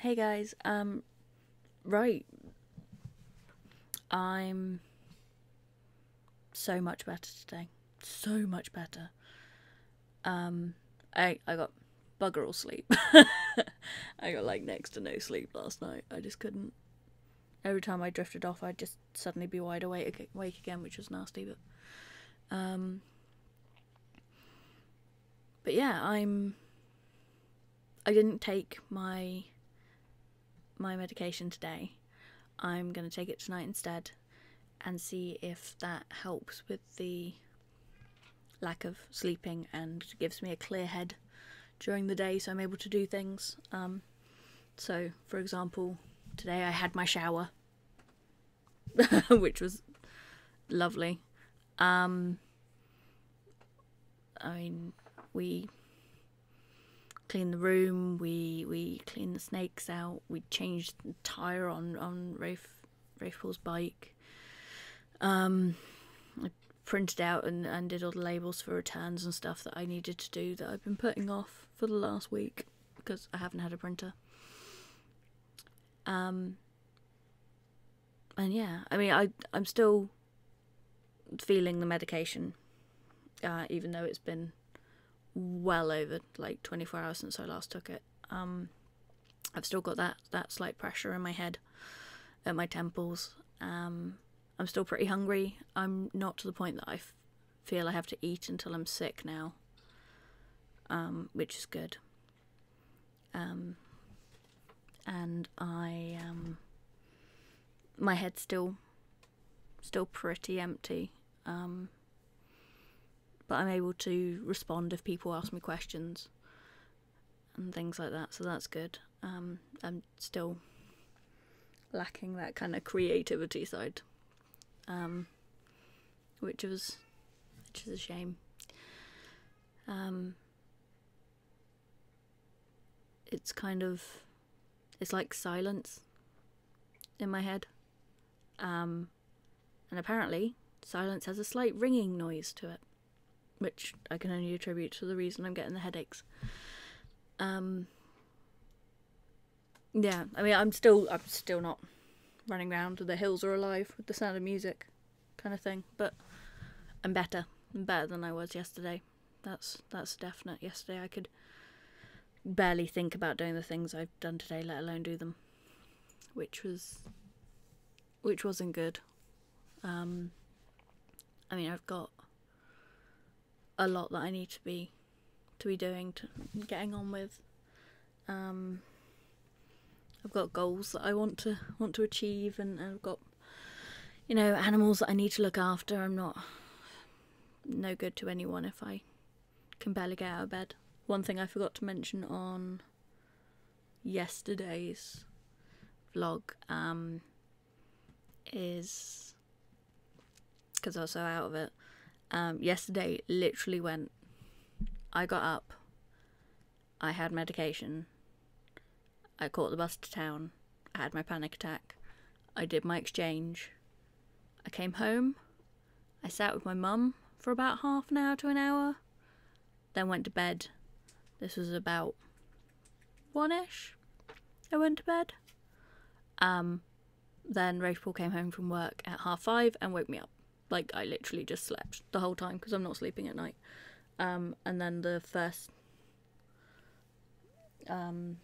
Hey guys, right, I'm so much better today. So much better. I got bugger all sleep. I got like next to no sleep last night. I just couldn't. Every time I drifted off, I'd just suddenly be wide awake again, which was nasty. But yeah, I didn't take my medication today. I'm gonna take it tonight instead, and see if that helps with the lack of sleeping and gives me a clear head during the day, so I'm able to do things. So, for example, today I had my shower, which was lovely. I mean, we cleaned the room, we cleaned the snakes out, we changed the tyre on Rafe Paul's bike. I printed out and did all the labels for returns and stuff that I needed to do that I've been putting off for the last week because I haven't had a printer. And yeah, I mean, I'm still feeling the medication, even though it's been well over like 24 hours since I last took it. I've still got that slight pressure in my head at my temples. I'm still pretty hungry. I'm not to the point that I feel I have to eat until I'm sick now, which is good. And my head's still pretty empty. But I'm able to respond if people ask me questions and things like that, so that's good. I'm still lacking that kind of creativity side, which is a shame. It's like silence in my head, and apparently silence has a slight ringing noise to it, which I can only attribute to the reason I'm getting the headaches. Yeah, I mean, I'm still not running around the hills are alive with the sound of music kind of thing, but I'm better than I was yesterday. That's definite. Yesterday I could barely think about doing the things I've done today, let alone do them, which wasn't good. I mean, I've got a lot that I need to be doing, to getting on with. I've got goals that I want to achieve, and I've got, animals that I need to look after. I'm no good to anyone if I can barely get out of bed. One thing I forgot to mention on yesterday's vlog is, because I was so out of it, yesterday literally went, I got up, I had medication, I caught the bus to town, I had my panic attack, I did my exchange, I came home, I sat with my mum for about half an hour to an hour, then went to bed. This was about 1ish, I went to bed. Then Rafe Paul came home from work at 5:30 and woke me up. Like, I literally just slept the whole time because I'm not sleeping at night. And then the first day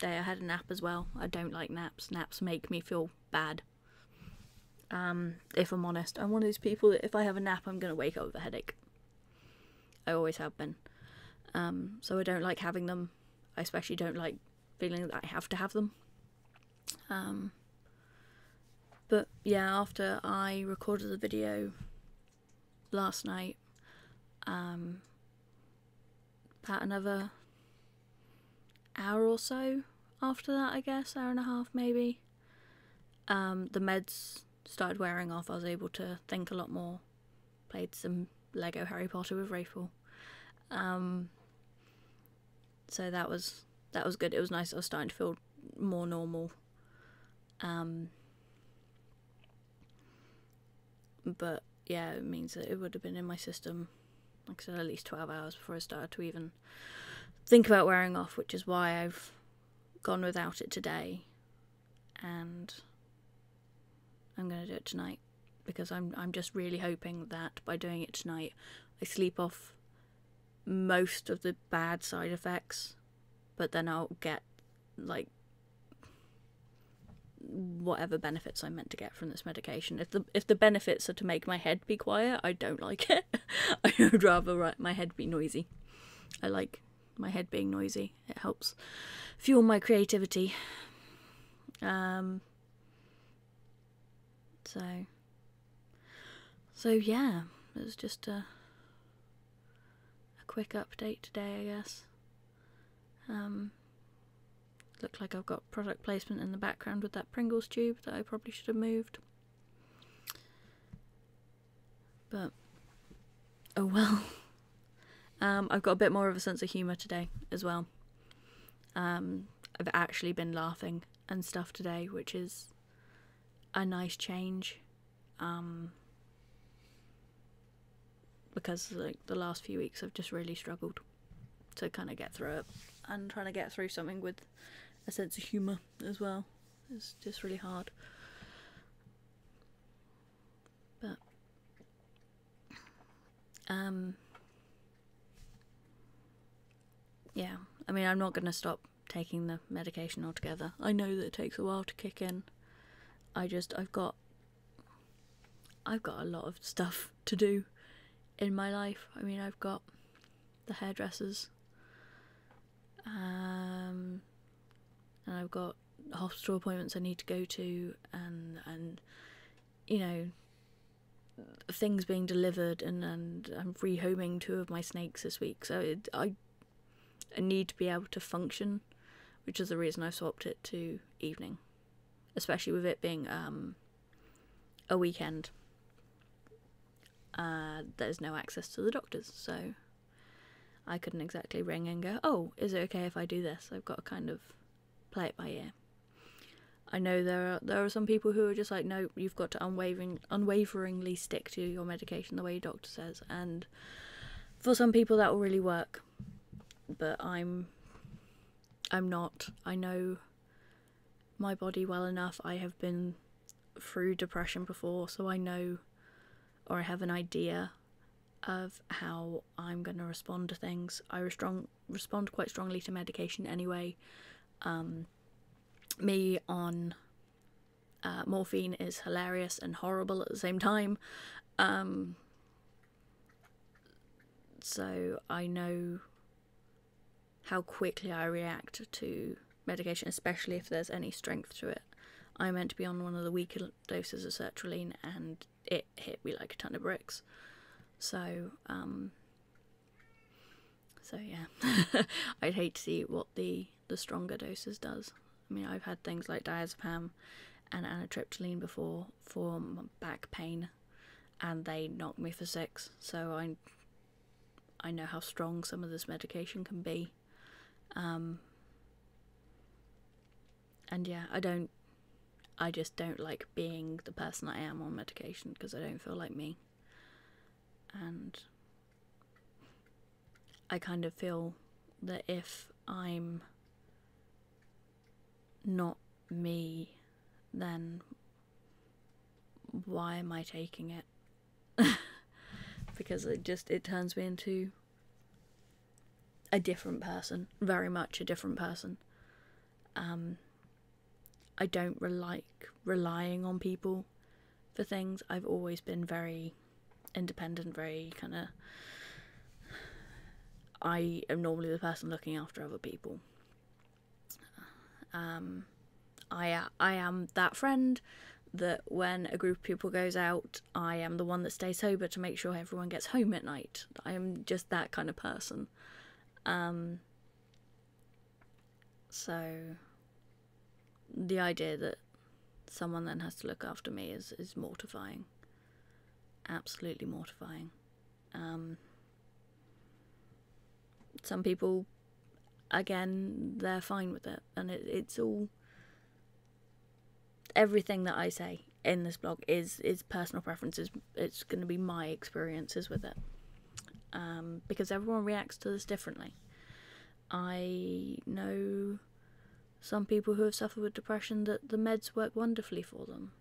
I had a nap as well. I don't like naps. Naps make me feel bad. If I'm honest, I'm one of those people that if I have a nap, I'm going to wake up with a headache. I always have been. So I don't like having them. I especially don't like feeling that I have to have them. But yeah, after I recorded the video last night, about another hour or so after that, I guess, hour and a half maybe, the meds started wearing off. I was able to think a lot more, played some Lego Harry Potter with Rachel. So that was good. It was nice. I was starting to feel more normal. But yeah, it means that it would have been in my system, like I said, at least 12 hours before I started to even think about wearing off, which is why I've gone without it today, and I'm going to do it tonight, because I'm just really hoping that by doing it tonight I sleep off most of the bad side effects, but then I'll get like whatever benefits I'm meant to get from this medication. If the benefits are to make my head be quiet, I don't like it. I would rather my head be noisy. I like my head being noisy. It helps fuel my creativity. So yeah, it was just a quick update today, I guess. Look like I've got product placement in the background with that Pringles tube that I probably should have moved. But, oh well. I've got a bit more of a sense of humour today as well. I've actually been laughing and stuff today, which is a nice change. Because like the last few weeks I've just really struggled to kind of get through it, and trying to get through something with a sense of humour as well. It's just really hard. But yeah, I mean, I'm not going to stop taking the medication altogether. I know that it takes a while to kick in. I've got a lot of stuff to do in my life. I mean, I've got the hairdressers, and I've got hospital appointments I need to go to, and you know, things being delivered, and I'm rehoming 2 of my snakes this week, so I need to be able to function, which is the reason I swapped it to evening, especially with it being a weekend. There's no access to the doctors, so I couldn't exactly ring and go, oh, is it okay if I do this? I've got to kind of play it by ear. I know there are some people who are just like, no, you've got to unwaveringly stick to your medication the way your doctor says, and for some people that will really work, but I'm not. I know my body well enough. I have been through depression before, so I know, or I have an idea of how I'm going to respond to things. I respond quite strongly to medication anyway. Me on morphine is hilarious and horrible at the same time. So I know how quickly I react to medication, especially if there's any strength to it. I'm meant to be on one of the weaker doses of sertraline, and it hit me like a ton of bricks. So yeah, I'd hate to see what the stronger doses does. I mean, I've had things like diazepam and amitriptyline before for my back pain, and they knocked me for 6. So I know how strong some of this medication can be. And yeah, I just don't like being the person I am on medication, because I don't feel like me. And I kind of feel that if I'm not me, then why am I taking it? Because it turns me into a different person, very much a different person. I don't like relying on people for things. I've always been very independent, very kind of... I am normally the person looking after other people. I am that friend that when a group of people goes out, I am the one that stays sober to make sure everyone gets home at night. I am just that kind of person. So the idea that someone then has to look after me is mortifying. Absolutely mortifying. Some people, again, they're fine with it, and it's all... Everything that I say in this blog is personal preferences. It's going to be my experiences with it, because everyone reacts to this differently. I know some people who have suffered with depression that the meds work wonderfully for them,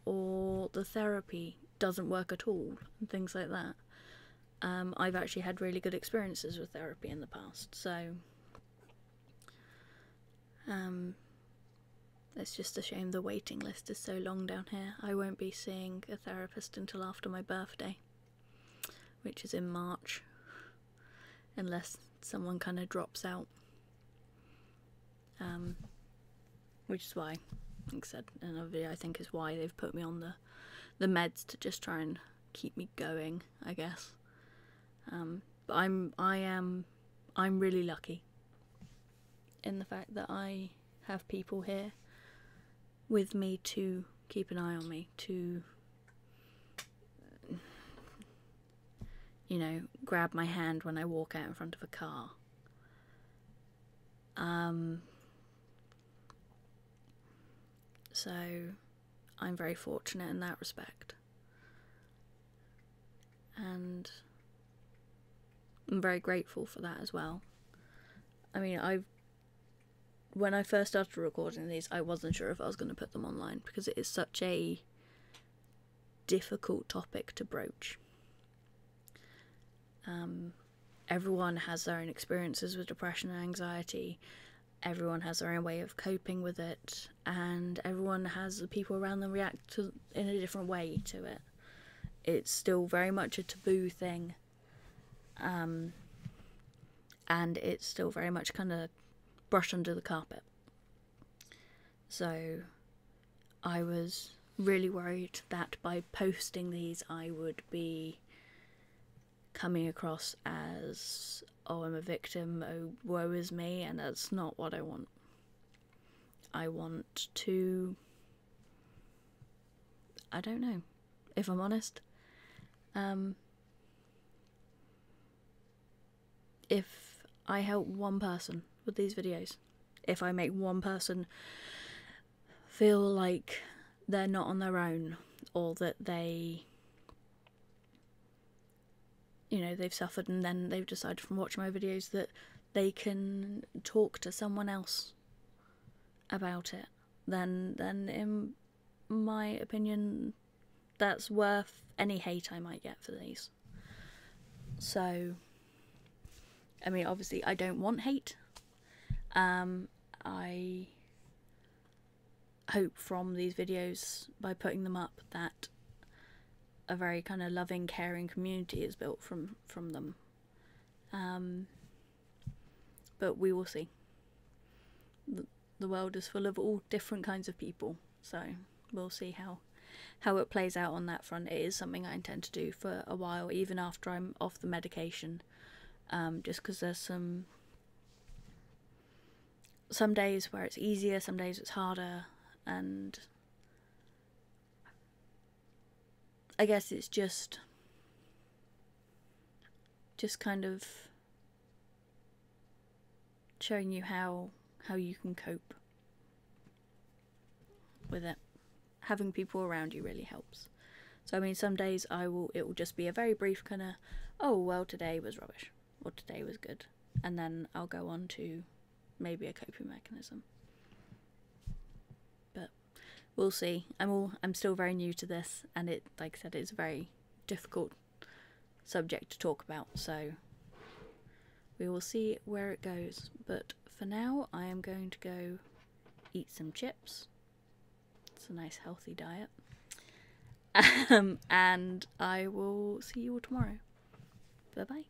or the therapy doesn't work at all, and things like that. I've actually had really good experiences with therapy in the past, so it's just a shame the waiting list is so long down here. I won't be seeing a therapist until after my birthday, which is in March, unless someone kind of drops out. Which is why, like I said, another video, I think is why they've put me on the meds, to just try and keep me going, I guess. But I'm really lucky in the fact that I have people here with me to keep an eye on me, to, you know, grab my hand when I walk out in front of a car. So I'm very fortunate in that respect, and I'm very grateful for that as well. I mean, when I first started recording these, I wasn't sure if I was going to put them online, because it is such a difficult topic to broach. Everyone has their own experiences with depression and anxiety. Everyone has their own way of coping with it, and everyone has the people around them react in a different way to it. It's still very much a taboo thing, and it's still very much kind of brushed under the carpet. So I was really worried that by posting these I would be coming across as, oh, I'm a victim, oh, woe is me, and that's not what I want. I want to, I don't know, if I'm honest, if I help one person with these videos, if I make one person feel like they're not on their own, or that they, you know, they've suffered and then they've decided from watching my videos that they can talk to someone else about it, then in my opinion, that's worth any hate I might get for these. So, I mean, obviously I don't want hate. I hope from these videos, by putting them up, that a very kind of loving, caring community is built from them. But we will see. The world is full of all different kinds of people, so we'll see how it plays out on that front. It is something I intend to do for a while, even after I'm off the medication, just because there's some days where it's easier, some days it's harder, and I guess it's just kind of showing you how you can cope with it. Having people around you really helps. So I mean, some days it will just be a very brief kind of, oh well, today was rubbish, or today was good, and then I'll go on to maybe a coping mechanism. But we'll see. I'm still very new to this, and it, like I said, it's a very difficult subject to talk about, so we will see where it goes. But for now, I am going to go eat some chips. It's a nice healthy diet. And I will see you all tomorrow. Bye bye.